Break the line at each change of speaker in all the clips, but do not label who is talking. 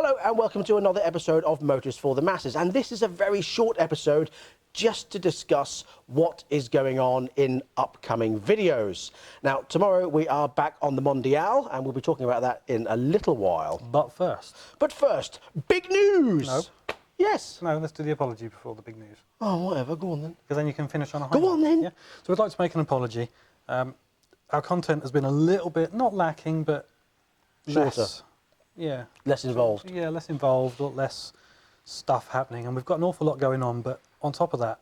Hello and welcome to another episode of Motors for the Masses, and this is a very short episode just to discuss what is going on in upcoming videos. Now tomorrow we are back on the Mondial and we'll be talking about that in a little while.
But first,
big news!
No.
Yes.
No, let's do the apology before the big news.
Oh, whatever, go on then.
Because then you can finish on a high
Go on
note.
then.
Yeah? So we'd like to make an apology. Our content has been a little bit, not lacking, but
Shorter.
less. Yeah.
Less involved.
Yeah, less involved, or less stuff happening. And we've got an awful lot going on, but on top of that,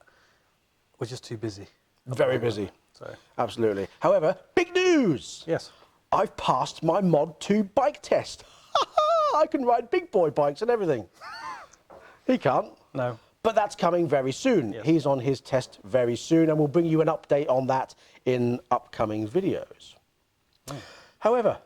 we're just too busy.
Very busy.
So.
Absolutely. However, big news!
Yes.
I've passed my Mod 2 bike test. I can ride big boy bikes and everything. He can't.
No.
But that's coming very soon.
Yes.
He's on his test very soon, and we'll bring you an update on that in upcoming videos. However,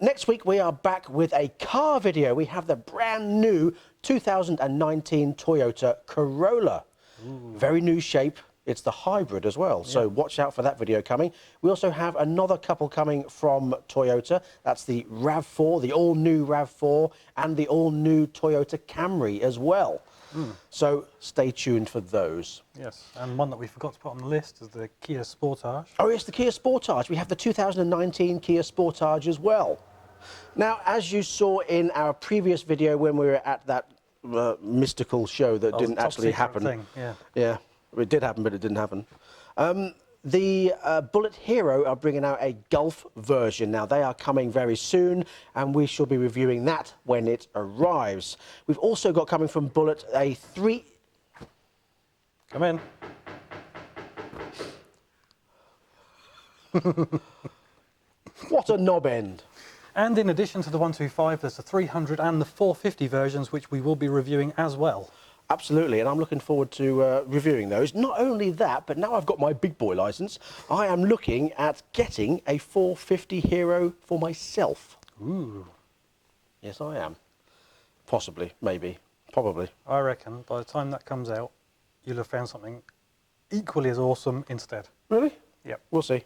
next week we are back with a car video. We have the brand new 2019 Toyota Corolla. Ooh. Very new shape. It's the hybrid as well, so watch out for that video coming. We also have another couple coming from Toyota. That's the RAV4, the all-new RAV4, and the all-new Toyota Camry as well. So stay tuned for those.
Yes, and one that we forgot to put on the list is the Kia Sportage.
Oh yes, the Kia Sportage. We have the 2019 Kia Sportage as well. Now, as you saw in our previous video when we were at that mystical show that didn't actually happen. Yeah, it did happen, but it didn't happen. The Bullet Hero are bringing out a Golf version. Now, they are coming very soon, and we shall be reviewing that when it arrives. We've also got coming from Bullet a 3...
Come in.
What a knob end.
And in addition to the 125, there's the 300 and the 450 versions, which we will be reviewing as well.
Absolutely, and I'm looking forward to reviewing those. Not only that, but now I've got my big boy licence, I am looking at getting a 450 Hero for myself.
Ooh.
Yes, I am. Possibly, maybe, probably.
I reckon by the time that comes out, you'll have found something equally as awesome instead.
Really?
Yep.
We'll see.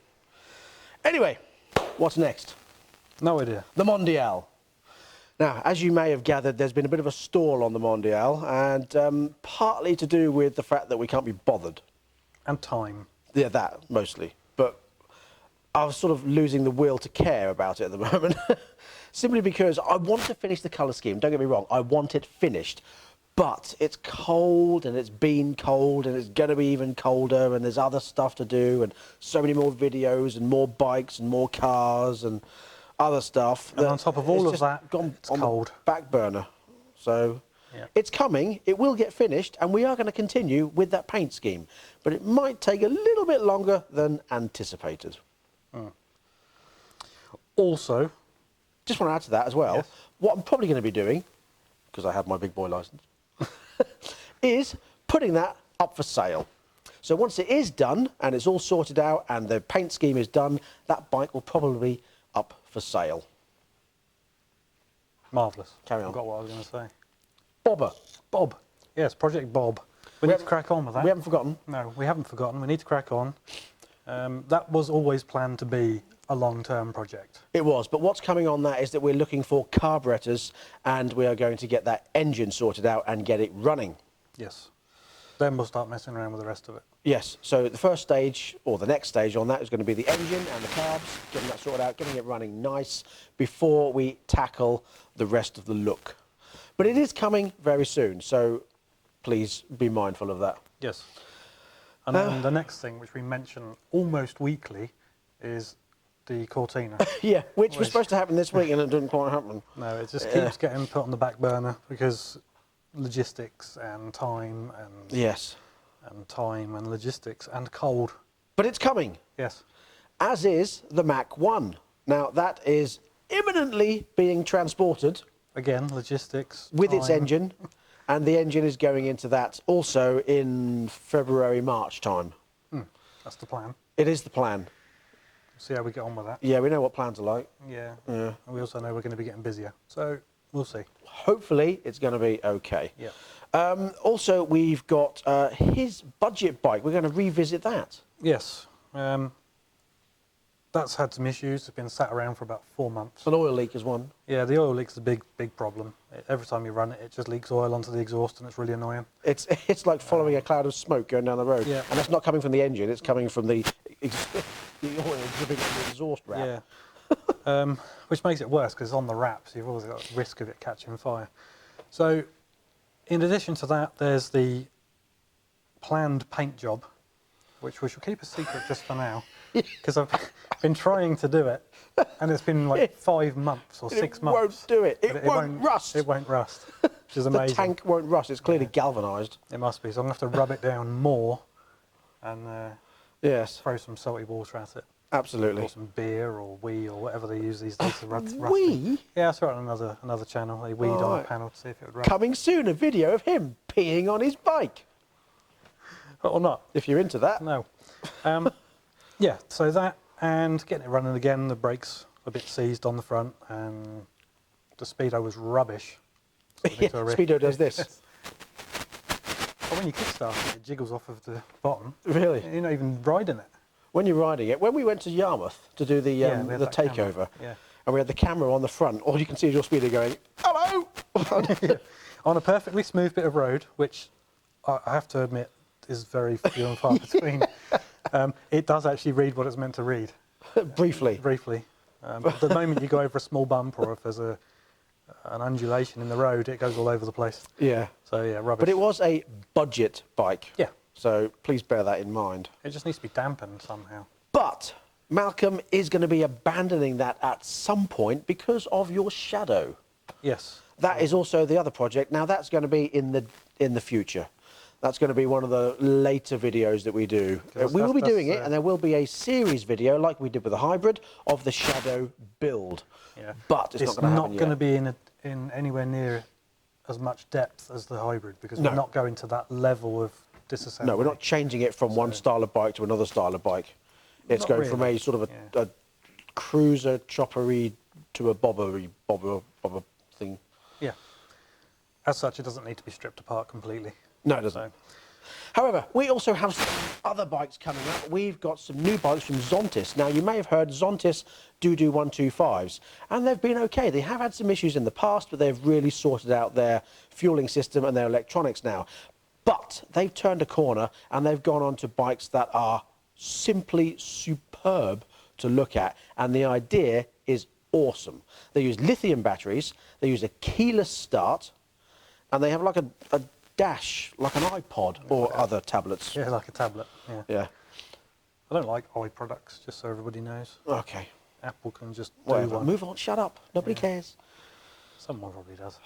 Anyway, what's next?
No idea.
The Mondial. Now, as you may have gathered, there's been a bit of a stall on the Mondial, and partly to do with the fact that we can't be bothered.
And time.
Yeah, that, mostly. But I was sort of losing the will to care about it at the moment. Simply because I want to finish the colour scheme. Don't get me wrong, I want it finished. But it's cold, and it's been cold, and it's going to be even colder, and there's other stuff to do, and so many more videos, and more bikes, and more cars, and other stuff.
And on top of all of that,
gone
it's
on
cold.
The back burner. So
yeah.
It's coming, it will get finished, and we are going to continue with that paint scheme. But it might take a little bit longer than anticipated.
Also,
just want to add to that as well,
yes.
What I'm probably going to be doing, because I have my big boy licence, is putting that up for sale. So once it is done, and it's all sorted out, and the paint scheme is done, that bike will probably be up for sale.
Marvellous.
Carry on.
I forgot what I was going to say.
Bobber.
Bob. Yes, Project Bob. We need to crack on with that.
We haven't forgotten.
No, we haven't forgotten. We need to crack on. That was always planned to be a long-term project.
It was, but what's coming on that is that we're looking for carburetors, and we are going to get that engine sorted out and get it running.
Yes. Then we'll start messing around with the rest of it.
Yes, so the first stage, or the next stage on that, is going to be the engine and the carbs, getting that sorted out, getting it running nice before we tackle the rest of the look. But it is coming very soon, so please be mindful of that.
Yes. And then the next thing, which we mention almost weekly, is the Cortina.
Yeah, which was supposed to happen this week and it didn't quite happen.
No, it just keeps getting put on the back burner because logistics and time and...
Yes.
And time and logistics and cold.
But it's coming.
Yes.
As is the Mach 1. Now, that is imminently being transported.
Again, logistics,
with
time.
Its engine. And the engine is going into that also in February, March time.
That's the plan.
It is the plan.
See how we get on with that.
Yeah, we know what plans are like.
Yeah. And we also know we're going to be getting busier. So, we'll see.
Hopefully, it's going to be okay.
Yeah.
Also, we've got his budget bike. We're going to revisit that.
Yes. that's had some issues. It's been sat around for about 4 months.
An oil leak is one.
Yeah, the oil leak's a big problem. Every time you run it, it just leaks oil onto the exhaust, and it's really annoying.
It's like following a cloud of smoke going down the road.
Yeah.
And that's not coming from the engine, it's coming from the oil dripping on the exhaust wrap.
Yeah. Which makes it worse because it's on the wrap, so you've always got the risk of it catching fire. So, in addition to that, there's the planned paint job, which we shall keep a secret just for now, because I've been trying to do it, and it's been like 5 months or 6 months.
It won't do it. It won't rust.
It won't rust, which is amazing.
The tank won't rust. It's clearly galvanised.
It must be. So I'm going to have to rub it down more and
Yes,
throw some salty water at it.
absolutely.
Or some beer or wee or whatever they use these days to rust.
Wee?
Yeah, I saw it on another channel. They weed on a
Alright.
panel to see if it would rust.
Coming soon, a video of him peeing on his bike.
Or not.
If you're into that.
No. Yeah, so that and getting it running again. The brakes a bit seized on the front, and the speedo was rubbish.
Yeah, Speedo does this.
But when you kickstart it, it jiggles off of the bottom.
Really?
You're not even riding it.
When you're riding it, when we went to Yarmouth to do the
we had that
takeover,
camera. Yeah.
and we had the camera on the front, all you can see is your Speedo going, hello!
On a perfectly smooth bit of road, which I have to admit is very few and far between, it does actually read what it's meant to read.
Briefly.
Briefly. But the moment you go over a small bump or if there's an undulation in the road, it goes all over the place.
Yeah.
So yeah, rubbish.
But it was a budget bike.
Yeah.
So please bear that in mind.
It just needs to be dampened somehow.
But Malcolm is going to be abandoning that at some point because of your shadow.
Yes.
That is also the other project. Now that's going to be in the future. That's going to be one of the later videos that we do. We will be doing it, and there will be a series video, like we did with the hybrid, of the shadow build.
Yeah.
But it's not going to happen
going to be in anywhere near as much depth as the hybrid because we're not going to that level of disassembly.
No, we're not changing it from one style of bike to another style of bike. It's going from a sort of a cruiser choppery to a bobber thing.
Yeah. As such, it doesn't need to be stripped apart completely.
No, it doesn't. However, we also have some other bikes coming up. We've got some new bikes from Zontis. Now, you may have heard Zontis do 125s, and they've been okay. They have had some issues in the past, but they've really sorted out their fueling system and their electronics now. But they've turned a corner, and they've gone on to bikes that are simply superb to look at, and the idea is awesome. They use lithium batteries, they use a keyless start, and they have like a dash, like an iPod or other tablets.
Yeah, like a tablet. Yeah.
Yeah.
I don't like products, just so everybody knows.
Okay.
Apple can just do
Whatever.
one.
Move on. Shut up. Nobody cares.
Someone probably does.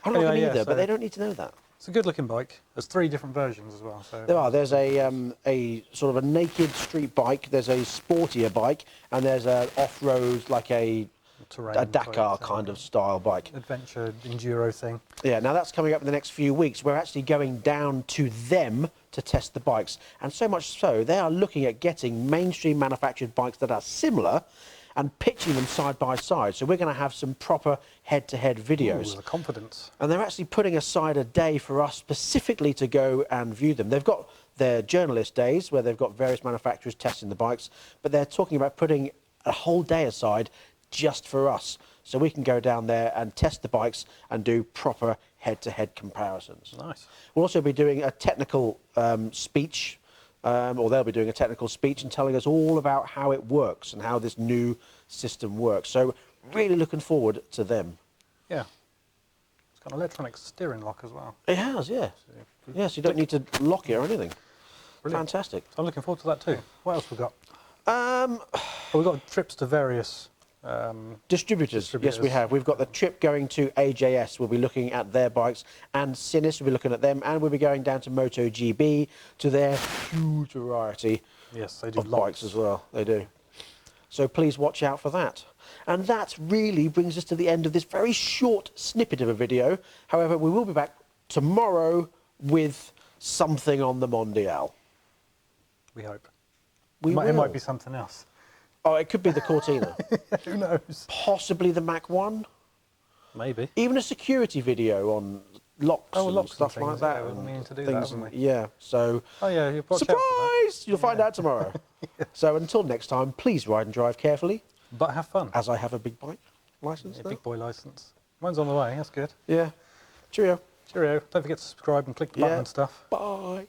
I'm not
Anyway,
going to either,
so
but they don't need to know that.
It's a good-looking bike. There's 3 different versions as well. So
There are. There's a sort of a naked street bike. There's a sportier bike, and there's a off-road, like a
terrain
Dakar
type,
kind of style bike.
adventure enduro thing.
Yeah, now that's coming up in the next few weeks. We're actually going down to them to test the bikes. And so much so, they are looking at getting mainstream manufactured bikes that are similar and pitching them side by side. So we're going to have some proper head-to-head videos.
Ooh, the confidence.
And they're actually putting aside a day for us specifically to go and view them. They've got their journalist days where they've got various manufacturers testing the bikes, but they're talking about putting a whole day aside just for us, so we can go down there and test the bikes and do proper head-to-head comparisons.
Nice.
We'll also be doing a technical speech, or they'll be doing a technical speech and telling us all about how it works and how this new system works. So really looking forward to them.
Yeah. It's got an electronic steering lock as well.
It has, yeah. Yes, you don't need to lock it or anything.
Brilliant.
Fantastic.
So I'm looking forward to that too. What else we got? Well, we've got trips to various
Distributors, yes, we have. We've got the trip going to AJS. We'll be looking at their bikes, and Sinis will be looking at them, and we'll be going down to MotoGB to their huge variety
Yes, they do
of
lots.
bikes as well. They do. So please watch out for that. And that really brings us to the end of this very short snippet of a video. However, we will be back tomorrow with something on the Mondial.
We hope.
We
It
will.
might be something else.
Oh, it could be the Cortina.
Who knows?
Possibly the Mac 1.
Maybe.
Even a security video on locks and
locks and
stuff
things,
like that.
yeah, we've been meaning to do that,
things
haven't we?
Yeah, so...
Oh yeah, you'll watch out for that.
Surprise! You'll find out tomorrow. So until next time, please ride and drive carefully,
But have fun.
as I have a big bike licence
Yeah,
now.
big boy licence. Mine's on the way, that's good.
Yeah. Cheerio.
Cheerio. Don't forget to subscribe and click the button and stuff.
Bye.